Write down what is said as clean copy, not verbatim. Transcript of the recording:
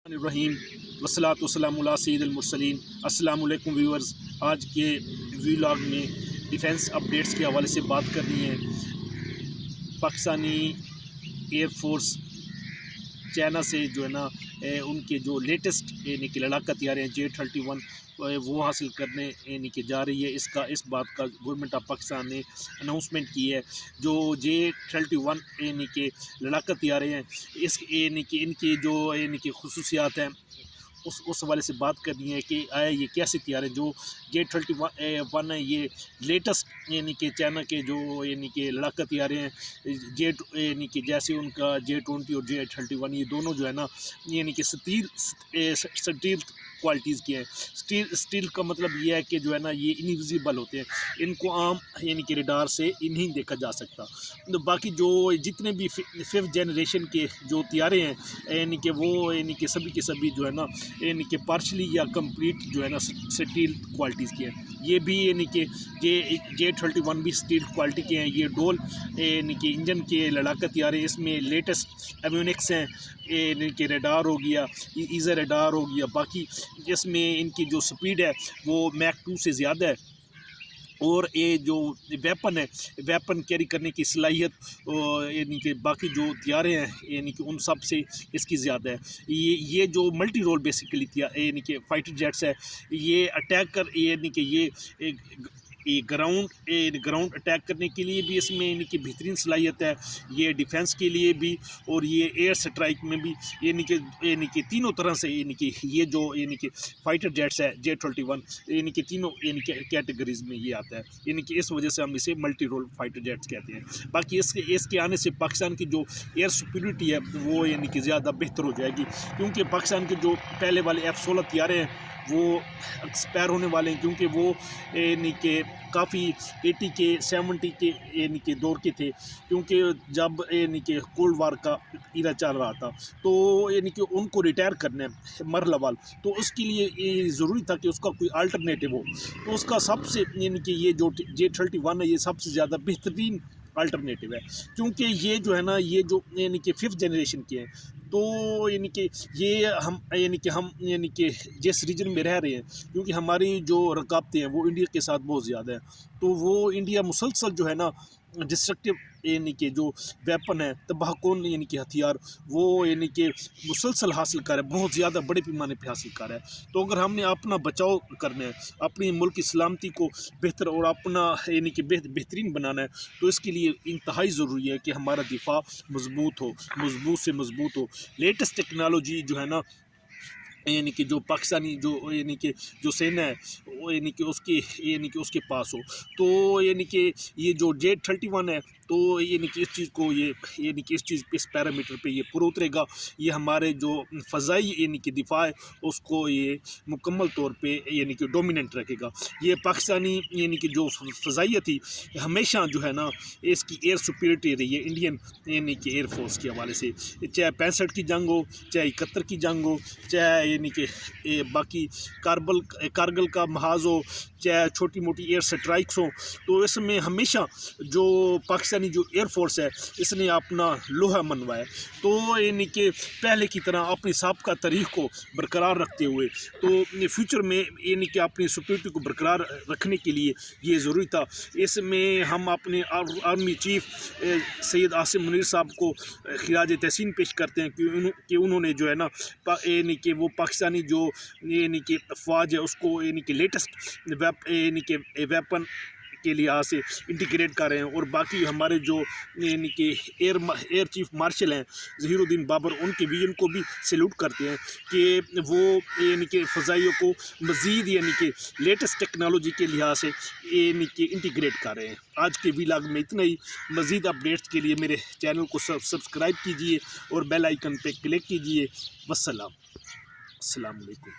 الرحیم وصلاۃ وسلام علی سید المرسلین۔ السلام علیکم ویورز، آج کے ویلاگ میں ڈیفنس اپڈیٹس کے حوالے سے بات کرنی ہے۔ پاکستانی ایئر فورس چائنا سے جو ہے نا ان کے جو لیٹسٹ یعنی کہ لڑاکا طیارے ہیں J-31 وہ حاصل کرنے یعنی کہ جا رہی ہے۔ اس بات کا گورنمنٹ آف پاکستان نے اناؤنسمنٹ کی ہے۔ جو J-31 یعنی کہ لڑاکا طیارے ہیں یعنی کہ ان کی جو یعنی کہ خصوصیات ہیں اس حوالے سے بات کرنی ہے کہ آیا یہ کیسے طیارے جو J-31 ہے، یہ لیٹسٹ یعنی کہ چائنا کے جو یعنی کہ لڑاکا طیارے ہیں یعنی کہ جیسے ان کا J-20 اور J-31 یہ دونوں جو ہے نا یعنی کہ سٹیل کوالٹیز کے ہیں۔ سٹیل کا مطلب یہ ہے کہ جو ہے نا یہ انویزیبل ہوتے ہیں، ان کو عام یعنی کہ ریڈار سے نہیں دیکھا جا سکتا۔ باقی جو جتنے بھی 5th جنریشن کے جو طیارے ہیں یعنی کہ وہ یعنی کہ سبھی کے سبھی جو ہے نا یعنی کہ پارشلی یا کمپلیٹ جو ہے نا سٹیل کوالٹیز کے ہیں۔ یہ بھی یعنی کہ J-31 بھی سٹیل کوالٹی کے ہیں۔ یہ ڈول یعنی کہ انجن کے لڑاکا طیارے، اس میں لیٹسٹ ایوینکس ہیں یعنی کہ ریڈار ہو گیا، ایزر ریڈار ہو گیا۔ باقی اس میں ان کی جو سپیڈ ہے وہ میک 2 سے زیادہ ہے، اور یہ جو ویپن کیری کرنے کی صلاحیت یعنی کہ باقی جو طیارے ہیں یعنی کہ ان سب سے اس کی زیادہ ہے۔ یہ جو ملٹی رول بیسیکلی یعنی کہ فائٹر جیٹس ہے، یہ اٹیک یعنی کہ یہ گراؤنڈ اٹیک کرنے کے لیے بھی اس میں یعنی کہ بہترین صلاحیت ہے، یہ ڈیفنس کے لیے بھی اور یہ ایئر سٹرائک میں بھی یعنی کہ تینوں طرح سے یعنی کہ یہ جو یعنی کہ فائٹر جیٹس ہے J-31 یعنی کہ تینوں یعنی کہ کیٹیگریز میں یہ آتا ہے، یعنی کہ اس وجہ سے ہم اسے ملٹی رول فائٹر جیٹس کہتے ہیں۔ باقی اس کے آنے سے پاکستان کی جو ایئر سپیریورٹی ہے وہ یعنی کہ زیادہ بہتر ہو جائے گی، کیونکہ پاکستان کے جو پہلے والے F-16 طیارے ہیں وہ ایکسپائر ہونے والے ہیں، کیونکہ وہ یعنی کہ کافی 80 کے 70 کے یعنی کہ دور کے تھے، کیونکہ جب یعنی کہ کولڈ وار کا ایرا چل رہا تھا، تو یعنی کہ ان کو ریٹائر کرنا ہے مرحلہ وال، تو اس کے لیے یہ ضروری تھا کہ اس کا کوئی الٹرنیٹیو ہو۔ تو اس کا سب سے یعنی کہ یہ جو J-31 ہے یہ سب سے زیادہ بہترین الٹرنیٹیو ہے، کیونکہ یہ جو ہے نا یہ جو یعنی کہ 5th جنریشن کے ہیں، تو یعنی کہ یہ ہم یعنی کہ جس ریجن میں رہ رہے ہیں، کیونکہ ہماری جو رقابتیں ہیں وہ انڈیا کے ساتھ بہت زیادہ ہیں، تو وہ انڈیا مسلسل جو ہے نا ڈسٹرکٹیو یعنی کہ جو ویپن ہے، تباہ کن یعنی کہ ہتھیار وہ یعنی کہ مسلسل حاصل کر رہا ہے، بہت زیادہ بڑے پیمانے پہ حاصل کر رہا ہے۔ تو اگر ہم نے اپنا بچاؤ کرنا ہے، اپنی ملک کی سلامتی کو بہتر اور اپنا یعنی کہ بہترین بنانا ہے، تو اس کے لیے انتہائی ضروری ہے کہ ہمارا دفاع مضبوط سے مضبوط ہو۔ لیٹسٹ ٹیکنالوجی جو ہے نا یعنی کہ جو پاکستانی جو یعنی کہ جو سینا ہے وہ یعنی کہ اس کے پاس ہو، تو یعنی کہ یہ جو J-31 ہے تو یعنی کہ اس چیز کو یعنی کہ اس پیرامیٹر پہ یہ پورا اترے گا۔ یہ ہمارے جو فضائی یعنی کہ دفاع ہے اس کو یہ مکمل طور پہ یعنی کہ ڈومیننٹ رکھے گا۔ یہ پاکستانی یعنی کہ جو فضائیہ تھی ہمیشہ جو ہے نا اس کی ایئر سپیریورٹی رہی ہے انڈین یعنی کہ ایئر فورس کے حوالے سے، چاہے 65 کی جنگ ہو، چاہے 71 کی جنگ ہو، چاہے یعنی کہ باقی کارگل کا محاذ ہو، چاہے چھوٹی موٹی ایئر سٹرائکس ہوں، تو اس میں ہمیشہ جو پاکستانی جو ایئر فورس ہے اس نے اپنا لوہا منوایا، تو یعنی کہ پہلے کی طرح اپنی سابقہ تاریخ کو برقرار رکھتے ہوئے تو فیوچر میں یعنی کہ اپنی سپیریورٹی کو برقرار رکھنے کے لیے یہ ضروری تھا۔ اس میں ہم اپنے آرمی چیف سید عاصم منیر صاحب کو خراج تحسین پیش کرتے ہیں کہ انہوں نے جو ہے نا یعنی کہ وہ پاکستانی جو یعنی کہ افواج ہے اس کو یعنی کہ لیٹسٹ یعنی کہ ویپن کے لحاظ سے انٹیگریٹ کر رہے ہیں، اور باقی ہمارے جو یعنی کہ ایئر چیف مارشل ہیں ظہیر الدین بابر، ان کے ویژن کو بھی سیلوٹ کرتے ہیں کہ وہ یعنی کہ فضائیوں کو مزید یعنی کہ لیٹسٹ ٹیکنالوجی کے لحاظ سے یعنی کہ انٹیگریٹ کر رہے ہیں۔ آج کے ویلاگ میں اتنا ہی۔ مزید اپڈیٹس کے لیے میرے چینل کو سبسکرائب کیجیے اور بیل آئیکن پہ کلک کیجیے۔ السلام علیکم۔